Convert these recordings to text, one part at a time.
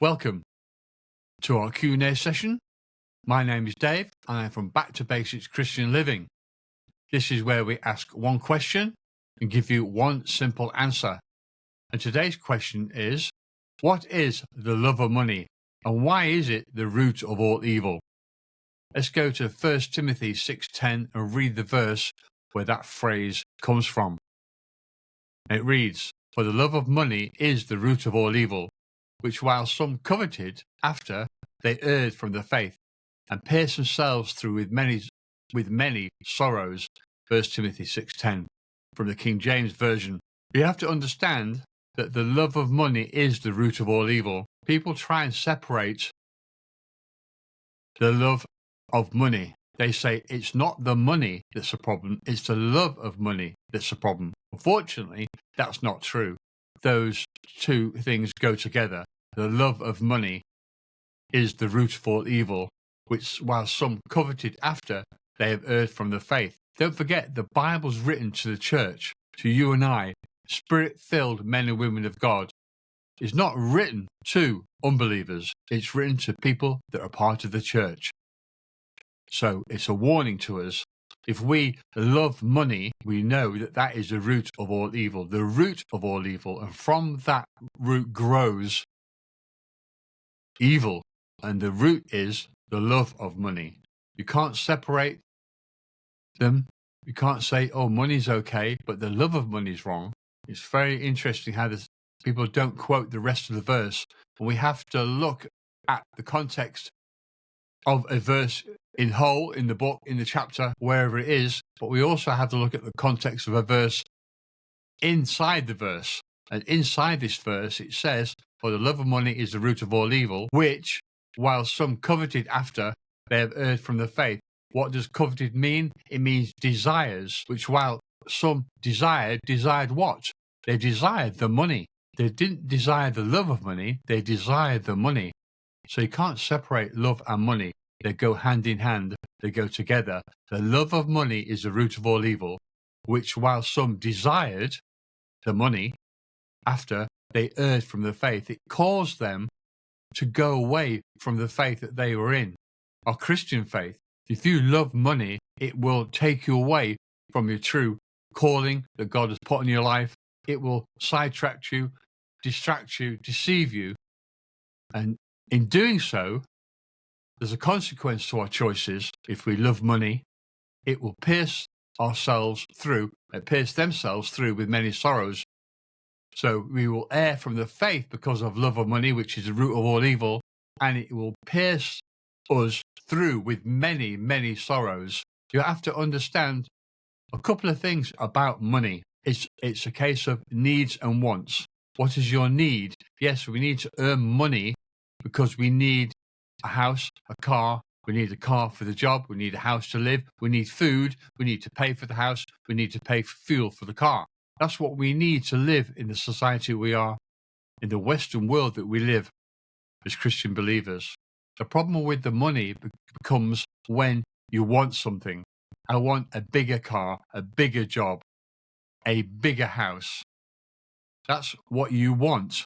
Welcome to our Q&A session. My name is Dave and I'm from Back to Basics Christian Living. This is where we ask one question and give you one simple answer. And today's question is, what is the love of money and why is it the root of all evil? Let's go to 1 Timothy 6:10 and read the verse where that phrase comes from. It reads, "For the love of money is the root of all evil, which while some coveted after, they erred from the faith, and pierced themselves through with many sorrows." 1 Timothy 6:10 from the King James Version. You have to understand that the love of money is the root of all evil. People try and separate the love of money. They say it's not the money that's a problem, it's the love of money that's a problem. Unfortunately, that's not true. Those two things go together. The love of money is the root of all evil, which while some coveted after, they have erred from the faith. Don't forget, the Bible's written to the church, to you and I, spirit-filled men and women of God. It's not written to unbelievers. It's written to people that are part of the church. So it's a warning to us. If we love money, we know that that is the root of all evil, the root of all evil. And from that root grows evil. And the root is the love of money. You can't separate them. You can't say, oh, money's okay, but the love of money is wrong. It's very interesting how people don't quote the rest of the verse. And we have to look at the context of a verse in whole, in the book, in the chapter, wherever it is. But we also have to look at the context of a verse inside the verse. And inside this verse, it says, "For the love of money is the root of all evil, which, while some coveted after, they have erred from the faith." What does coveted mean? It means desires, which while some desired what? They desired the money. They didn't desire the love of money, they desired the money. So you can't separate love and money. They go hand in hand, they go together. The love of money is the root of all evil, which while some desired the money, after they erred from the faith, it caused them to go away from the faith that they were in, our Christian faith. If you love money, it will take you away from your true calling that God has put in your life. It will sidetrack you, distract you, deceive you. And in doing so, there's a consequence to our choices. If we love money, it will pierce themselves through with many sorrows. So we will err from the faith because of love of money, which is the root of all evil, and it will pierce us through with many sorrows. You have to understand a couple of things about money. It's a case of needs and wants. What is your need? Yes, we need to earn money because we need a house, a car. We need a car for the job. We need a house to live. We need food. We need to pay for the house. We need to pay for fuel for the car. That's what we need to live in the society we are, in the Western world that we live as Christian believers. The problem with the money becomes when you want something. I want a bigger car, a bigger job, a bigger house. That's what you want.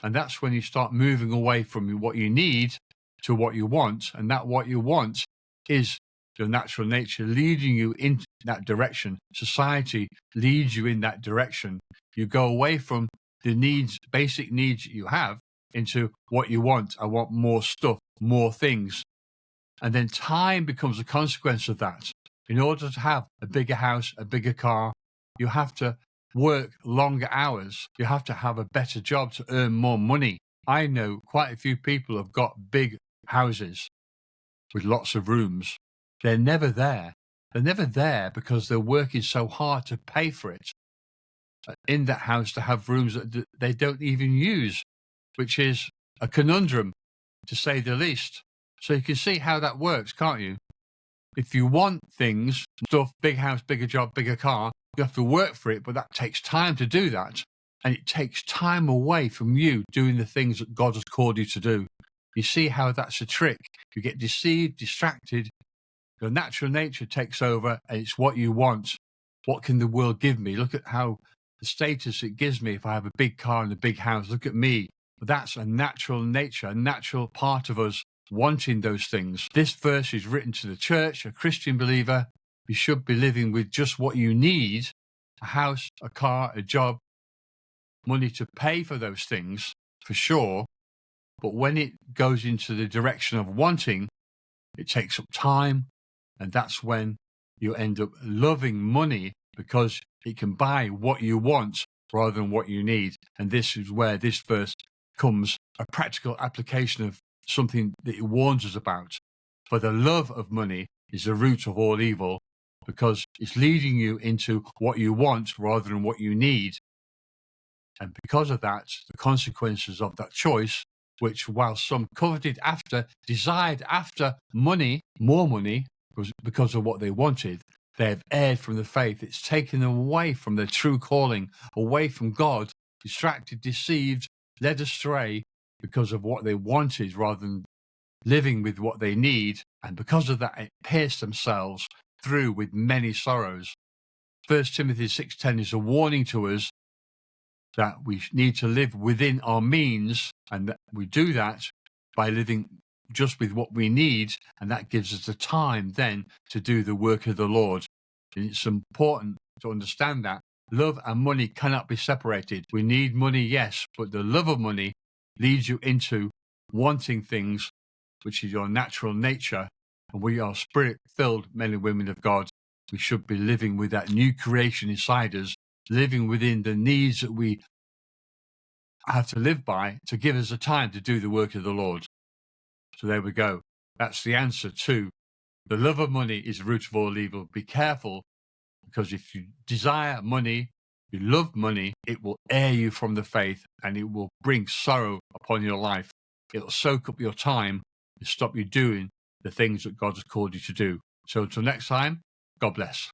And that's when you start moving away from what you need to what you want. And that what you want is your natural nature leading you in that direction. Society leads you in that direction. You go away from the needs, basic needs you have, into what you want. I want more stuff, more things. And then time becomes a consequence of that. In order to have a bigger house, a bigger car, you have to work longer hours. You have to have a better job to earn more money. I know quite a few people have got big houses with lots of rooms. They're never there. They're never there because they're working so hard to pay for it in that house, to have rooms that they don't even use, which is a conundrum, to say the least. So you can see how that works, can't you? If you want things, stuff, big house, bigger job, bigger car, you have to work for it, but that takes time to do that. And it takes time away from you doing the things that God has called you to do. You see how that's a trick. You get deceived, distracted. Your natural nature takes over, and it's what you want. What can the world give me? Look at how the status it gives me if I have a big car and a big house. Look at me. But that's a natural nature, a natural part of us wanting those things. This verse is written to the church, a Christian believer. You should be living with just what you need: a house, a car, a job, money to pay for those things, for sure. But when it goes into the direction of wanting, it takes up time. And that's when you end up loving money, because it can buy what you want rather than what you need. And this is where this verse comes a practical application of something that it warns us about. For the love of money is the root of all evil, because it's leading you into what you want rather than what you need. And because of that, the consequences of that choice, which while some coveted after, desired after money, more money, was because of what they wanted, they have erred from the faith. It's taken them away from their true calling, away from God, distracted, deceived, led astray because of what they wanted rather than living with what they need. And because of that, it pierced themselves through with many sorrows. 1 Timothy 6:10 is a warning to us that we need to live within our means, and that we do that by living just with what we need, and that gives us the time then to do the work of the Lord. And it's important to understand that love and money cannot be separated. We need money, yes, but the love of money leads you into wanting things, which is your natural nature, and we are spirit-filled men and women of God. We should be living with that new creation inside us, living within the needs that we have to live by to give us the time to do the work of the Lord. So there we go. That's the answer to the love of money is the root of all evil. Be careful, because if you desire money, you love money, it will err you from the faith, and it will bring sorrow upon your life. It'll soak up your time and stop you doing the things that God has called you to do. So until next time, God bless.